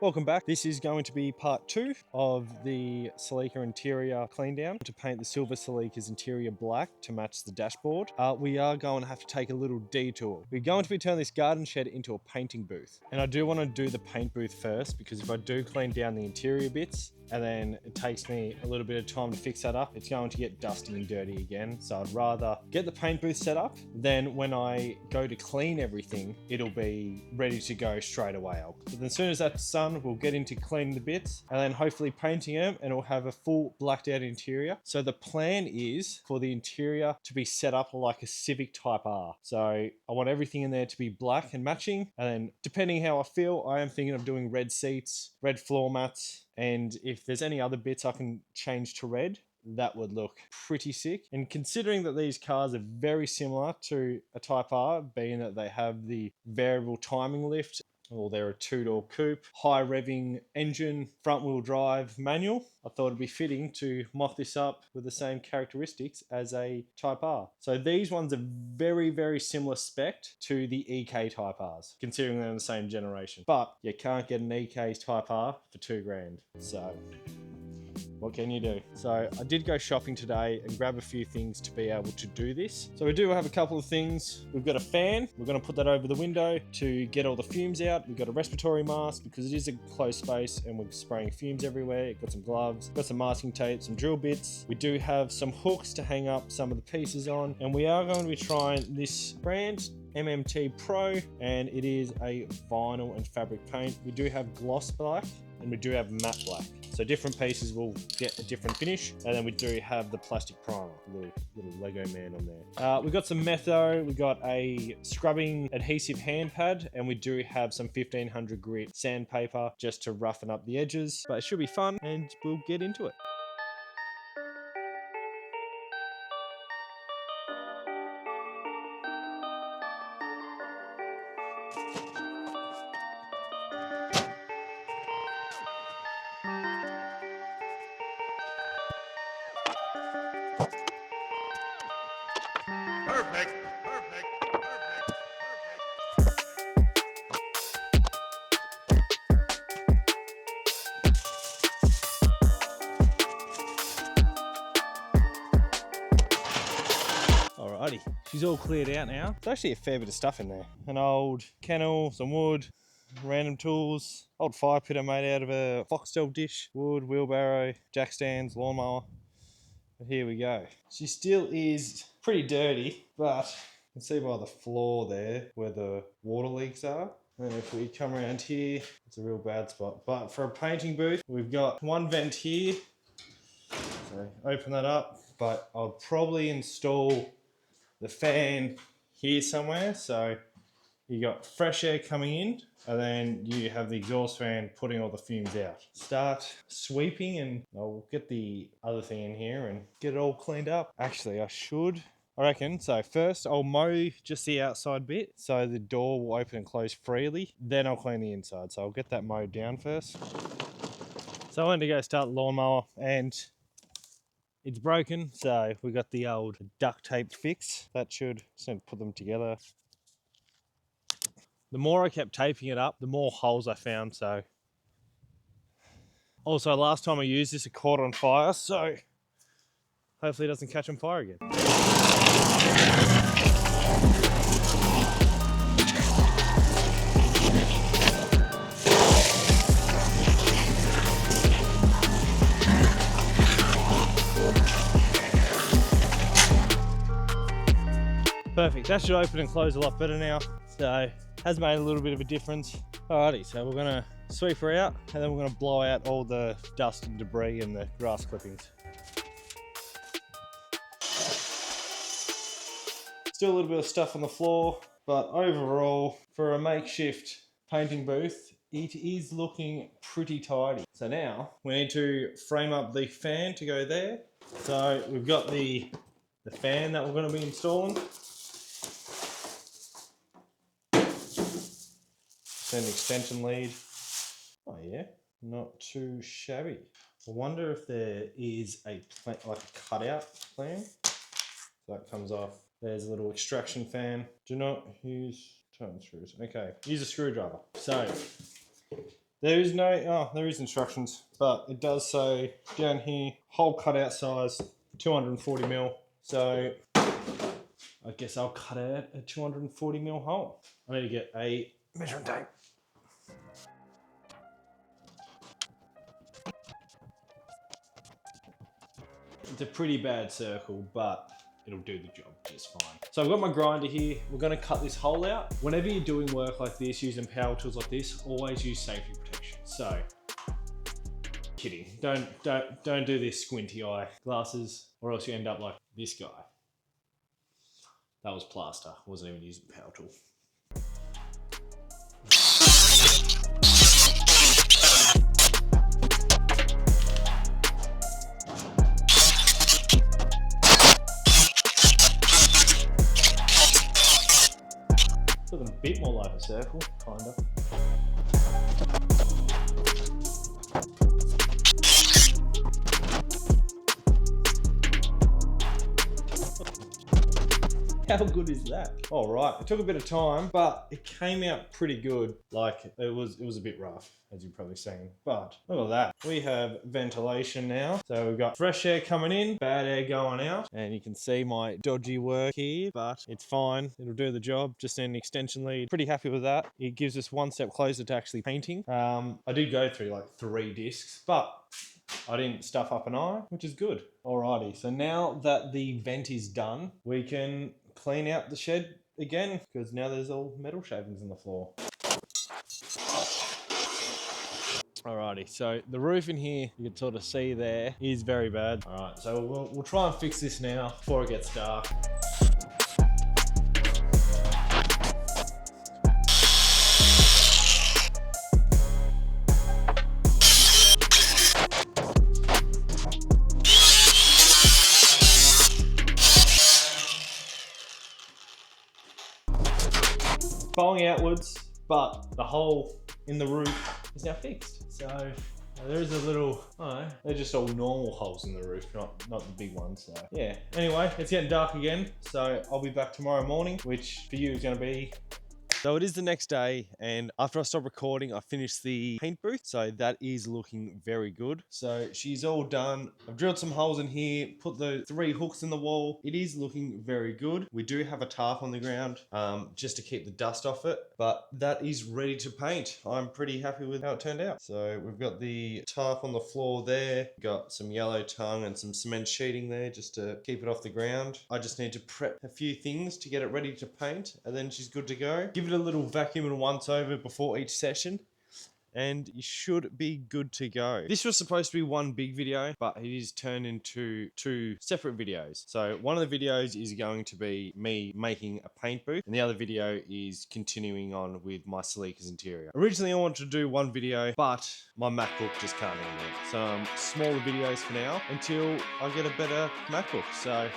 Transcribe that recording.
Welcome back. This is going to be part 2 of the Celica interior clean down to paint the silver Celica's interior black to match the dashboard. We are going to have to take a little detour. We're going to be turning this garden shed into a painting booth. And I do want to do the paint booth first because if I do clean down the interior bits and then it takes me a little bit of time to fix that up, it's going to get dusty and dirty again. So I'd rather get the paint booth set up, then when I go to clean everything, it'll be ready to go straight away. But as soon as that's done, we'll get into cleaning the bits and then hopefully painting them, and it'll have a full blacked out interior. So the plan is for the interior to be set up like a Civic Type R. So I want everything in there to be black and matching, and then depending how I feel, I am thinking of doing red seats, red floor mats, and if there's any other bits I can change to red, that would look pretty sick. And considering that these cars are very similar to a Type R, being that they have the variable timing lift, or they're a two-door coupe, high revving engine, front wheel drive manual, I thought it'd be fitting to mock this up with the same characteristics as a Type R. So these ones are very, very similar spec to the EK Type Rs, considering they're in the same generation. But you can't get an EK Type R for $2,000. So what can you do? So I did go shopping today and grab a few things to be able to do this. So we do have a couple of things. We've got a fan. We're going to put that over the window to get all the fumes out. We've got a respiratory mask because it is a closed space and we're spraying fumes everywhere. We've got some gloves, got some masking tape, some drill bits. We do have some hooks to hang up some of the pieces on, and we are going to be trying this brand, MMT Pro, and it is a vinyl and fabric paint. We do have gloss black and we do have matte black. So different pieces will get a different finish. And then we do have the plastic primer, little Lego man on there. We've got some Metho, we got a scrubbing adhesive hand pad, and we do have some 1500 grit sandpaper just to roughen up the edges. But it should be fun and we'll get into it. Perfect, perfect, perfect, Alrighty, she's all cleared out now. There's actually a fair bit of stuff in there. An old kennel, some wood, random tools, old fire pit I made out of a foxtail dish, wood, wheelbarrow, jack stands, lawnmower. But here we go. She still is pretty dirty, but you can see by the floor there where the water leaks are. And if we come around here, it's a real bad spot. But for a painting booth, we've got one vent here. So open that up, but I'll probably install the fan here somewhere. So you got fresh air coming in, and then you have the exhaust fan putting all the fumes out. Start sweeping, and I'll get the other thing in here and get it all cleaned up. Actually, I reckon. So first I'll mow just the outside bit so the door will open and close freely. Then I'll clean the inside. So I'll get that mowed down first. So I went to go start the lawnmower and it's broken. So we got the old duct tape fix. That should just put them together. The more I kept taping it up, the more holes I found. So also last time I used this, it caught on fire. So hopefully it doesn't catch on fire again. Perfect, that should open and close a lot better now. So has made a little bit of a difference. Alrighty, so we're gonna sweep her out and then we're gonna blow out all the dust and debris and the grass clippings. Still a little bit of stuff on the floor, but overall, for a makeshift painting booth, it is looking pretty tidy. So now we need to frame up the fan to go there. So we've got the fan that we're going to be installing. An extension lead. Oh yeah, not too shabby. I wonder if there is a cutout plan. So that comes off. There's a little extraction fan. Do not use turn screws. Okay, use a screwdriver. So There is no, oh, there is instructions, but it does say down here, hole cutout size, 240mm. So I guess I'll cut out a 240mm hole. I need to get a measuring tape. It's a pretty bad circle, but it'll do the job just fine. So I've got my grinder here. We're gonna cut this hole out. Whenever you're doing work like this, using power tools like this, always use safety protection. So, kidding. Don't do this squinty eye glasses, or else you end up like this guy. That was plaster. Wasn't even using power tool. Looking a bit more like a circle, kind of. How good is that? All right, it took a bit of time, but it came out pretty good. Like it was a bit rough, as you've probably seen. But look at that. We have ventilation now. So we've got fresh air coming in, bad air going out. And you can see my dodgy work here, but it's fine. It'll do the job. Just an extension lead. Pretty happy with that. It gives us one step closer to actually painting. I did go through like 3 discs, but I didn't stuff up an eye, which is good. Alrighty, so now that the vent is done, we can clean out the shed again, because now there's all metal shavings on the floor. Alrighty, so the roof in here, you can sort of see there, is very bad. Alright, so we'll try and fix this now before it gets dark. Bowing outwards, but the hole in the roof is now fixed. So there is a little, I don't know, they're just all normal holes in the roof, not the big ones. So yeah, anyway, it's getting dark again. So I'll be back tomorrow morning, which for you is gonna be... So it is the next day, and after I stopped recording, I finished the paint booth. So that is looking very good. So she's all done. I've drilled some holes in here, put the 3 hooks in the wall. It is looking very good. We do have a tarp on the ground, just to keep the dust off it, but that is ready to paint. I'm pretty happy with how it turned out. So we've got the tarp on the floor there, got some yellow tongue and some cement sheeting there just to keep it off the ground. I just need to prep a few things to get it ready to paint, and then she's good to go. Give it a little vacuum and once over before each session, and you should be good to go. This was supposed to be one big video, but it is turned into 2 separate videos. So one of the videos is going to be me making a paint booth, and the other video is continuing on with my Celica's interior. Originally I wanted to do one video, but my MacBook just can't handle it. So smaller videos for now until I get a better MacBook. So